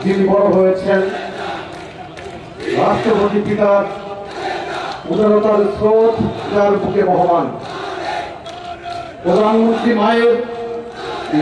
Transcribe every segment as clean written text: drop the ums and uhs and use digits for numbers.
যিনি বড় হয়েছেন রাষ্ট্রপতি পিতার উদারতার স্রোত যার বুকে বহমান, প্রধানমন্ত্রী মায়ের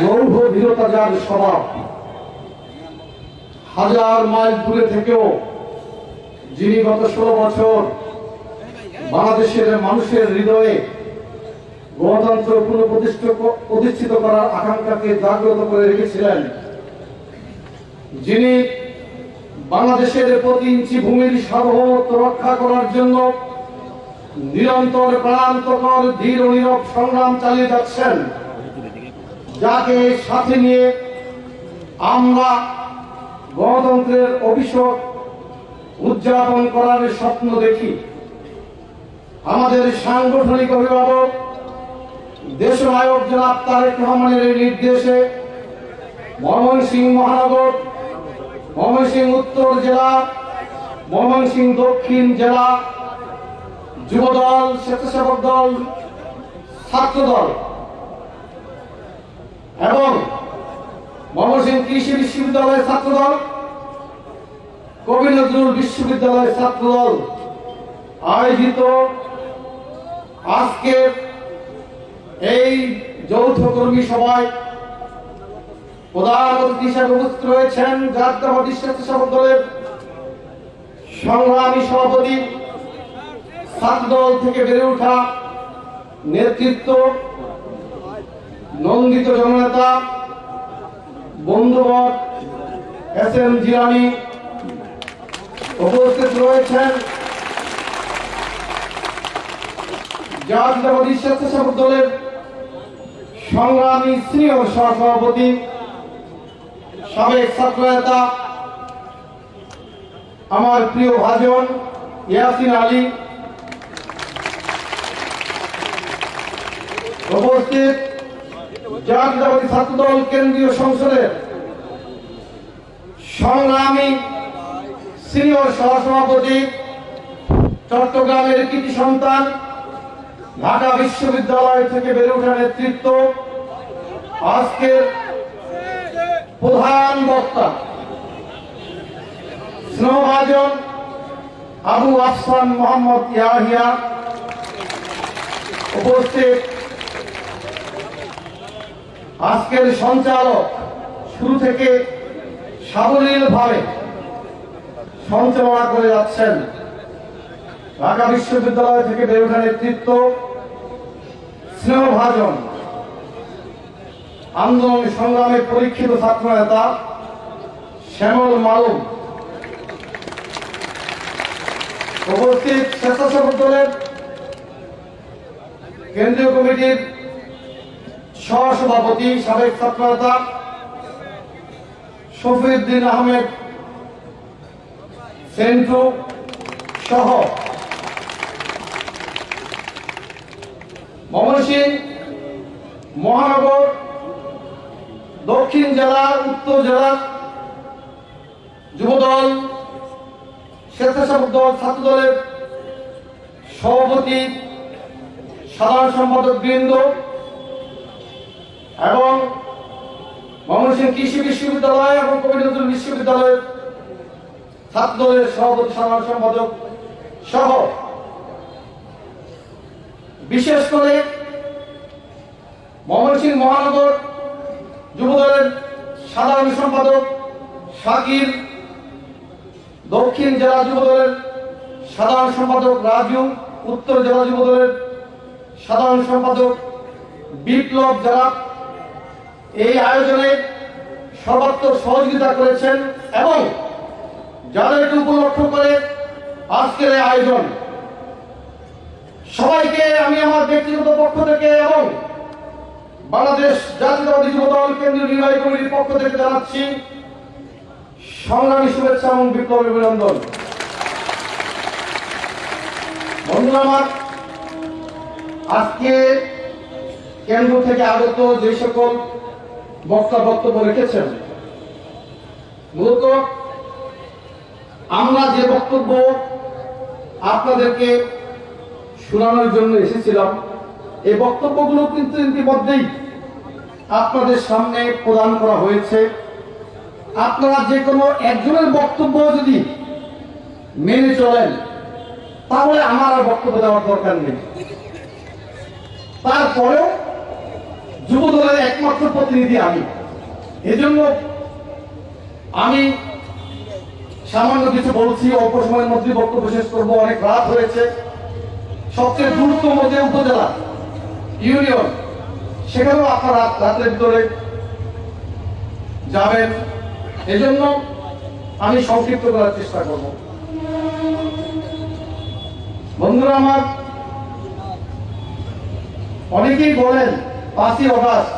লৌহ দৃঢ়তা যার স্বভাব, হাজার মাইল দূরে থেকেও যিনি গত 16 বছর বাংলাদেশের মানুষের হৃদয়ে গণতন্ত্র পুনঃপ্রতিষ্ঠিত করার আকাঙ্ক্ষাকে জাগ্রত করে রেখেছিলেন, যিনি বাংলাদেশের প্রতি ইঞ্চি ভূমির সার্বভৌমত্ব রক্ষা করার জন্য নিরন্তর প্রাণান্তকর ধীর ও নীরব সংগ্রাম চালিয়ে যাচ্ছেন, যাকে সাথে নিয়ে আমরা গণতন্ত্রের অভিষেক উদযাপন করার স্বপ্ন দেখি। আমাদের সাংগঠনিক অভিভাবক দেশনায়ক জনাব তারেক রহমানের নির্দেশে ময়মনসিংহ মহানগর, ময়মনসিংহ উত্তর জেলা, ময়মনসিংহ দক্ষিণ জেলা যুবদল, স্বেচ্ছাসেবক দল, ছাত্রদল এবং ময়মনসিংহ কৃষি বিশ্ববিদ্যালয়ের ছাত্রদল, কবি নজরুল বিশ্ববিদ্যালয়ের ছাত্রদল আয়োজিত আজকে এই যৌথ কর্মী সভায় প্রধান অতিথি হিসেবে উপস্থিত রয়েছেন জাতীয়তাবাদী স্বেচ্ছাসেবক দলের সংগ্রামী সভাপতি, ছাত্রদল থেকে বেড়ে ওঠা নেতৃত্ব, নন্দিত জননেতা বন্ধুবর এস.এম. জিলানী। উপস্থিত রয়েছেন জাতীয়তাবাদী স্বেচ্ছাসেবক দলের সংগ্রামী সিনিয়র সহসভাপতি, সাবেক ছাত্রনেতা আমার প্রিয় ভাজন ইয়াসিন আলী। উপস্থিত জাতীয়তাবাদী ছাত্রদল কেন্দ্রীয় সংসদের সংগ্রামী সিনিয়র সহসভাপতি, চট্টগ্রামের কৃতি সন্তান, ঢাকা বিশ্ববিদ্যালয় থেকে বেড়ে ওঠা নেতৃত্ব, আজকের প্রধান বক্তা স্নেহভাজন আবু আফসান মোহাম্মদ ইয়াহিয়া। উপস্থিত আজকের সঞ্চালক, শুরু থেকে সাবলীলভাবে সঞ্চালনা করে যাচ্ছেন ঢাকা বিশ্ববিদ্যালয় থেকে বেড়ে ওঠা নেতৃত্ব, স্নেহভাজন আন্দোলন সংগ্রামে পরীক্ষিত ছাত্র নেতা শ্যামল মালুম। উপস্থিত স্বেচ্ছাসেবক দলের কেন্দ্রীয় কমিটির সহসভাপতি, সাবেক ছাত্র নেতা শফিউদ্দিন আহমেদ সেন্টু সহ ময়মনসিংহ মহানগর, দক্ষিণ জেলা, উত্তর জেলা যুবদল, স্বেচ্ছাসেবক দল, ছাত্রদলের সভাপতি, সাধারণ সম্পাদক বৃন্দ এবং ময়মনসিংহ কৃষি বিশ্ববিদ্যালয় এবং কবি নজরুল বিশ্ববিদ্যালয়ের ছাত্রদলের সভাপতি, সাধারণ সম্পাদক সহ বিশেষ করে ময়মনসিংহ মহানগর যুবদলের সাধারণ সম্পাদক শাকির, দক্ষিণ জেলা যুবদলের সাধারণ সম্পাদক রাজু, উত্তর জেলা যুবদলের সাধারণ সম্পাদক বিপ্লব, যারা এই আয়োজনে সর্বাত্মক সহযোগিতা করেছেন এবং যাদেরকে উপলক্ষ করে আজকের এই আয়োজন, সবাইকে আমি আমার ব্যক্তিগত পক্ষ থেকে এবং বাংলাদেশ জাতীয়তাবাদী যুবদল কেন্দ্রীয় নির্বাহী কমিটির পক্ষ থেকে জানাচ্ছি সংগ্রামী শুভেচ্ছা এবং বিপ্লবী অভিনন্দন। বন্ধুরা আমার, আজকে কেন্দ্র থেকে আগত যে সকল বক্তব্য রেখেছেন, মূলত আমরা যে বক্তব্য আপনাদেরকে শোনানোর জন্য এসেছিলাম, এই বক্তব্যগুলো কিন্তু ইতিমধ্যেই আপনাদের সামনে প্রদান করা হয়েছে আপনারা যে কোনো একজনের বক্তব্য যদি মেনে চলেন তাহলে আমার আর বক্তব্য দেওয়ার দরকার নেই। তারপরেও যুব দলের একমাত্র প্রতিনিধি আমি, এজন্য আমি সামান্য কিছু বলছি, অল্প সময়ের মধ্যে বক্তব্য শেষ করবো। অনেক রাত হয়েছে। সবচেয়ে দ্রুততম যে উপজেলা ইউনিয়ন, সেখানেও আপনারা রাতের ভিতরে যাবেন, এজন্য আমি সংক্ষিপ্ত করার চেষ্টা করব। বন্ধুরা আমার, অনেকেই বলেন 5ই অগাস্ট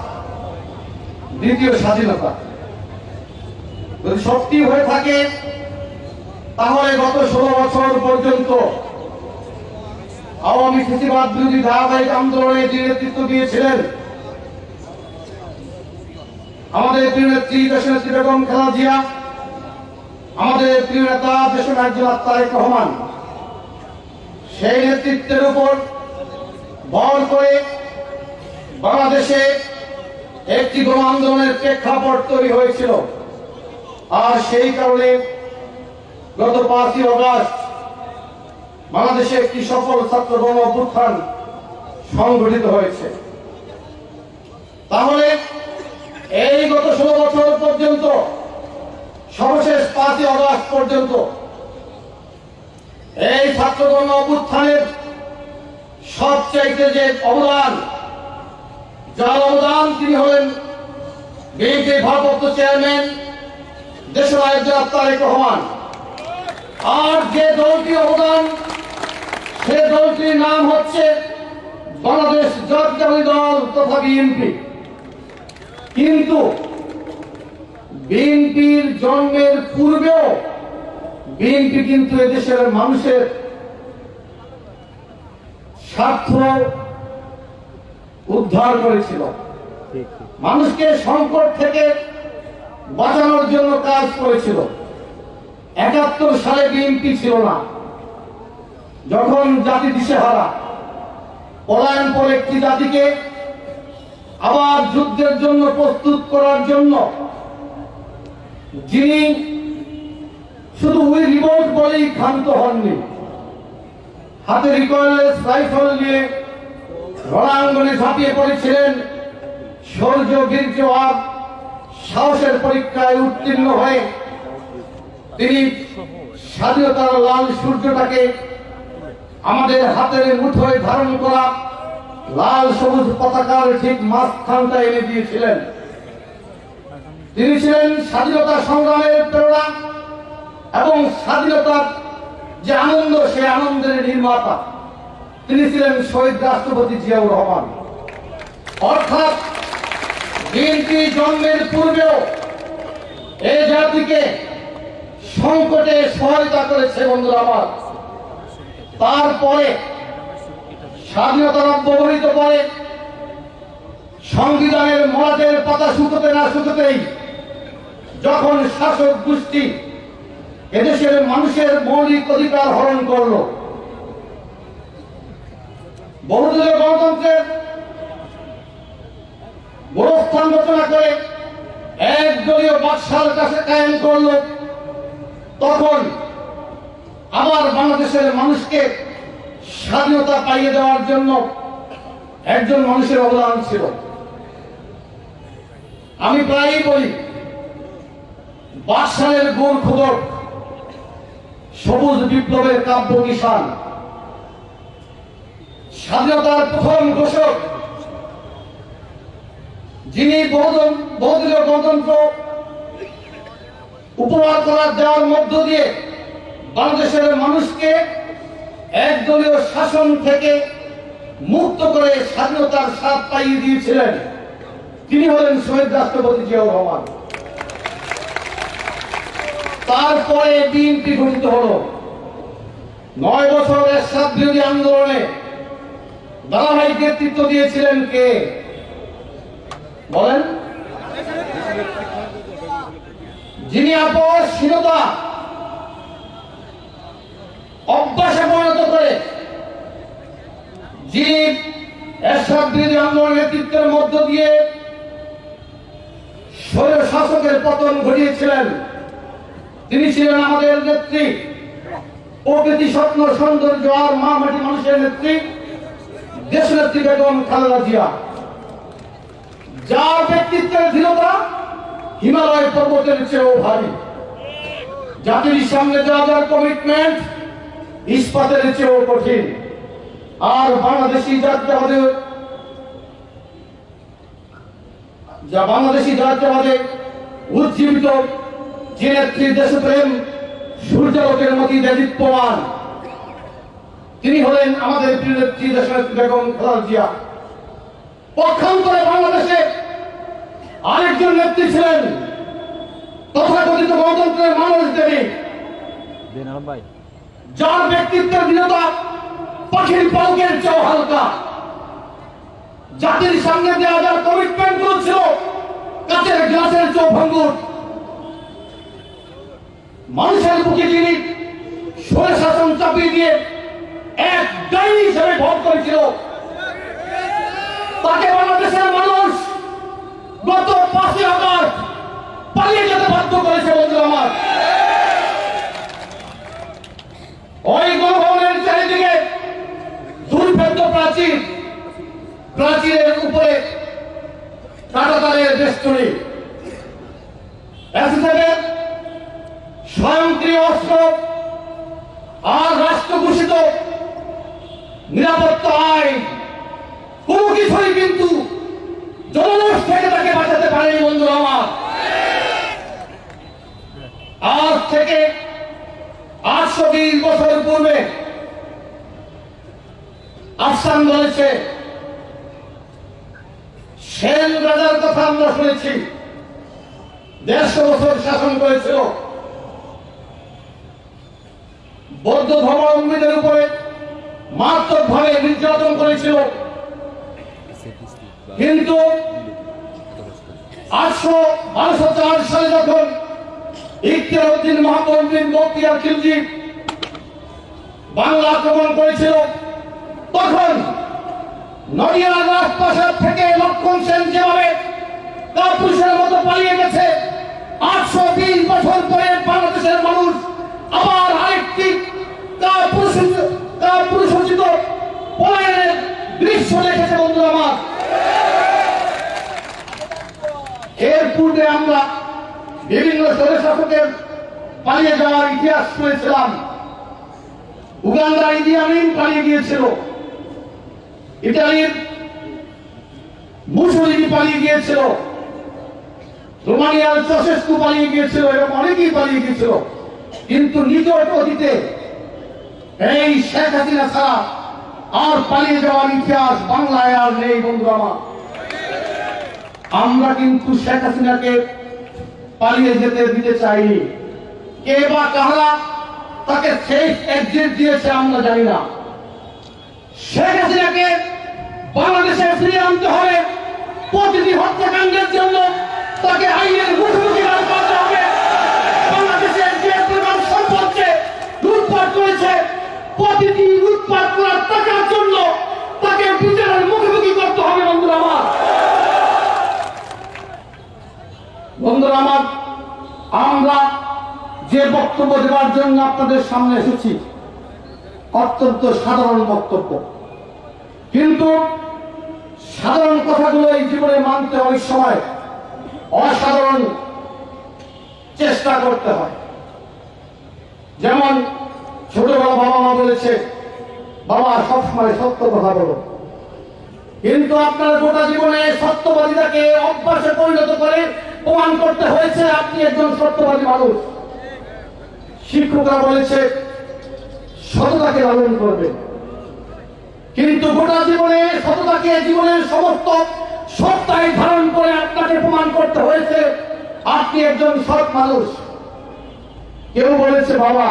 দ্বিতীয় স্বাধীনতা। যদি সত্যি হয়ে থাকে তাহলে গত 16 বছর পর্যন্ত আওয়ামী ফ্যাসিবাদ বিরোধী ধারাবাহিক আন্দোলনে যে নেতৃত্ব দিয়েছিলেন আমাদের প্রিয় নেত্রী দেশনেত্রী বেগম খালেদা জিয়া, আমাদের প্রিয় নেতা দেশনায়ক জনাব তারেক রহমান, সেই নেতৃত্বের উপর ভর করে বাংলাদেশে একটি গণ আন্দোলনের প্রেক্ষাপট তৈরি হয়েছিল। আর সেই কারণে গত 5ই অগাস্ট বাংলাদেশে একটি সফল ছাত্র গণ অভ্যুত্থান সংগঠিত হয়েছে। তাহলে এই গত 16 বছর পর্যন্ত, সর্বশেষ 5ই অগাস্ট পর্যন্ত এই ছাত্র গণ অভ্যুত্থানের সবচাইতে যে অবদান, যার অবদান তিনি হলেন বিএনপির ভারপ্রাপ্ত চেয়ারম্যান দেশনায়ক জনাব তারেক রহমান। আর যে দলটির অবদান, সে দলটির নাম হচ্ছে বাংলাদেশ জাতীয়তাবাদী দল তথা বিএনপি। কিন্তু বিএনপির জন্মের পূর্বেও বিএনপি কিন্তু এদেশের মানুষের স্বার্থ উদ্ধার করেছিল, মানুষকে সংকট থেকে বাঁচানোর জন্য কাজ করেছিল। 71 সালে বিএনপি ছিল না, যখন জাতি দিশেহারা, পলায়নপর একটি জাতিকে আবার যুদ্ধের জন্য প্রস্তুত করার জন্য যিনি শুধু উই রিভোল্ট বলেই ক্ষান্ত হননি, হাতে রিকয়েললেস রাইফেল নিয়ে রণাঙ্গনে ঝাঁপিয়ে পড়েছিলেন, শৌর্য বীর্য আর সাহসের পরীক্ষায় উত্তীর্ণ হয়ে তিনি স্বাধীনতার লাল সূর্যটাকে আমাদের হাতের মুঠোয় ধারণ করা লাল সবুজ পতাকার ঠিক মাঝখানটা এনে দিয়েছিলেন। তিনি ছিলেন স্বাধীনতা সংগ্রামের প্রেরণা এবং স্বাধীনতার যে আনন্দ, সে আনন্দের নির্মাতা তিনি ছিলেন শহীদ রাষ্ট্রপতি জিয়াউর রহমান। অর্থাৎ বিএনপি জন্মের পূর্বেও এই জাতিকে সংকটে সহায়তা করেছে। বন্ধুরা আমার, তারপরে স্বাধীনতা ব্যবহৃত করে সংবিধানের মরাদের পাতা শুকোতে না শুকোতেই যখন শাসক গোষ্ঠী এদেশের মানুষের মৌলিক অধিকার হরণ করল, বহুদলীয় গণতন্ত্রের গোরস্থান রচনা করে একদলীয় বাদশার কাছে কায়েম করল, তখন আবার বাংলাদেশের মানুষকে স্বাধীনতা পাইয়ে দেওয়ার জন্য একজন মানুষের অবদান ছিল। আমি প্রায়ই বলি, বাদশাহের গোর খোদক, সবুজ বিপ্লবের কাব্য কিষান, স্বাধীনতার প্রথম ঘোষক, যিনি বহুদলীয় গণতন্ত্র উপহার করার দেওয়ার মধ্য দিয়ে বাংলাদেশের মানুষকে একদলীয় শাসন থেকে মুক্ত করে স্বাধীনতার স্বাদ পাইয়ে দিয়েছিলেন, তিনি হলেন শহীদ রাষ্ট্রপতি জিয়াউর রহমান। তারপরে বিএনপি গঠিত হল। 9 বছর এরশাদ বিরোধী আন্দোলনে ধারাবাহিক নেতৃত্ব দিয়েছিলেন কে বলেন? যিনি আপসহীনতা অভ্যাসে পরিণত করে, যিনি এরশাদ বিরোধী আন্দোলন নেতৃত্বের মধ্য দিয়ে শাসকের পতন ঘটিয়েছিলেন। তিনি ছিলেন আমাদের নেত্রী, প্রকৃতি, স্বপ্ন, সৌন্দর্য আর মা মাটি মানুষের নেত্রী, দেশনেত্রী বেগম খালেদা জিয়া, যার ব্যক্তিত্বের দৃঢ়তা হিমালয় পর্বতের চেয়েও ভারী, জাতির সামনে যার কমিটমেন্ট ইস্পাতের চেয়েও কঠিন। আর বাংলাদেশি জাতীয়বাদে উজ্জীবিত যে নেত্রী, দেশপ্রেম সূর্যালোকের মতো দেদীপ্যমান, তিনি হলেন আমাদের প্রিয় নেত্রী দেশনেত্রী বেগম খালেদা জিয়া। পক্ষান্তরে বাংলাদেশে আরেকজন নেত্রী ছিলেন তথাকথিত গণতন্ত্রের মানুষ দেবী, যার ব্যক্তিত্বের দৃঢ়তা পাখির পালকের চেয়েও হালকা, জাতির সামনে দেওয়া যার কমিটমেন্ট গুলো ছিল কাচের গ্লাসের চেয়েও ভঙ্গুর। মানুষের বুকে যিনি সরে শাসন চাপিয়ে দিয়ে এক ডাইনি হিসেবে ভোট করেছিল, তাকে বাংলাদেশের মানুষ গত 5 আগস্ট পালিয়ে যেতে বাধ্য করেছে। বন্ধু আমার, ওই গণভবনের চারিদিকে দুর্ভেদ্য প্রাচীর, প্রাচীরের উপরে কাঁটাতারের বেষ্টনী, স্বয়ংক্রিয় অস্ত্র আর রাষ্ট্র ঘোষিত নিরাপত্তা আইন, কোনো কিছুই কিন্তু জনরোষ থেকে তাকে বাঁচাতে পারেনি। বন্ধু আমার, আজ থেকে 820 বছর পূর্বে আফসান বলেছে, সেন রাজার কথা আমরা শুনেছি, 150 বছর শাসন করেছিল, বৌদ্ধ ধর্মাবলম্বীদের উপরে মারাত্মকভাবে নির্যাতন করেছিল। কিন্তু 1204 সালে যখন ইখতিয়ারউদ্দিন মাহমুদ বখতিয়ার খিলজি বাংলা আক্রমণ করেছিল, তখন নদিয়ার রাজপ্রাসাদ থেকে লক্ষণ সেন যেভাবে কাপুরুষের মতো পালিয়ে গেছে, 820 বছর পরে বাংলাদেশের মানুষ আবার আরেকটি কাপুরুষোচিত পলায়নের দৃশ্য দেখেছে। বন্ধু আমার, এর পূর্বে আমরা বিভিন্ন স্বৈর শাসকের পালিয়ে যাওয়ার ইতিহাস শুনেছিলাম। উগান্ডার ইদি আমিন পালিয়ে গিয়েছিল, ইটালির মুসোলিনি পালিয়ে গিয়েছিল, রোমানিয়ার চাউশেস্কু পালিয়ে গিয়েছিল, এরকম অনেকেই পালিয়ে গিয়েছিল। কিন্তু নিকট অতীতে এই শেখ হাসিনা ছাড়া আর পালিয়ে যাওয়ার ইতিহাস বাংলায় আর নেই। বন্ধু আমার, আমরা কিন্তু শেখ হাসিনাকে পালিয়ে যেতে দিতে চাইনি। কে বা কারা তাকে শেষ এক্সিট দিয়েছে আমরা জানি না। শেখ হাসিনাকে বাংলাদেশে ফিরিয়ে আনতে হবে। প্রতিটি হত্যাকাণ্ডের জন্য তাকে আইনের মুখোমুখি করতে হবে। বাংলাদেশের যে পরিমাণ সম্পদকে লুটপাট করেছে, প্রতিটি লুটপাট করার টাকার জন্য তাকে বিচারের মুখোমুখি করতে হবে। বন্ধুরা আমার, আমরা যে বক্তব্য দেওয়ার জন্য আপনাদের সামনে এসেছি অত্যন্ত সাধারণ বক্তব্য, কিন্তু সাধারণ কথাগুলো এই জীবনে মানতে অনেক সময় অসাধারণ চেষ্টা করতে হয়। যেমন ছোটবেলা বাবা মা বলেছে, বাবা সবসময় সত্য কথা বলো, কিন্তু আপনার গোটা জীবনে সত্যবাদিতাকে অভ্যাসে পরিণত করে প্রমাণ করতে হয়েছে আপনি একজন সত্যবাদী মানুষ। শিক্ষকরা বলেছে সততাকে লালন করবে, কিন্তু গোটা জীবনে সততাকে জীবনের সমস্ত সত্তায় ধারণ করে আপনাকে প্রমাণ করতে হয়েছে আপনি একজন সৎ মানুষ। কেউ বলেছে বাবা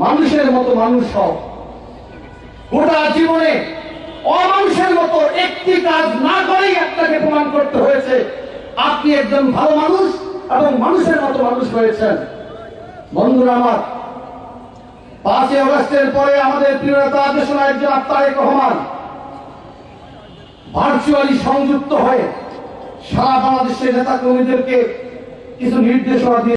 মানুষের মতো মানুষ হও, গোটা জীবনে অমানুষের মতো একটি কাজ না করেই আপনাকে প্রমাণ করতে হয়েছে আপনি একজন ভালো মানুষ এবং মানুষের মতো মানুষ হয়েছেন। বন্ধুরা আমার, 5 আগস্টের পরে আমাদের প্রিয় নেতা দেশনায়ক জনাব তারেক রহমান ভার্চুয়ালি সংযুক্ত হয়ে সারা বাংলাদেশের নেতা কর্মীদেরকে কিছু নির্দেশনা দিয়ে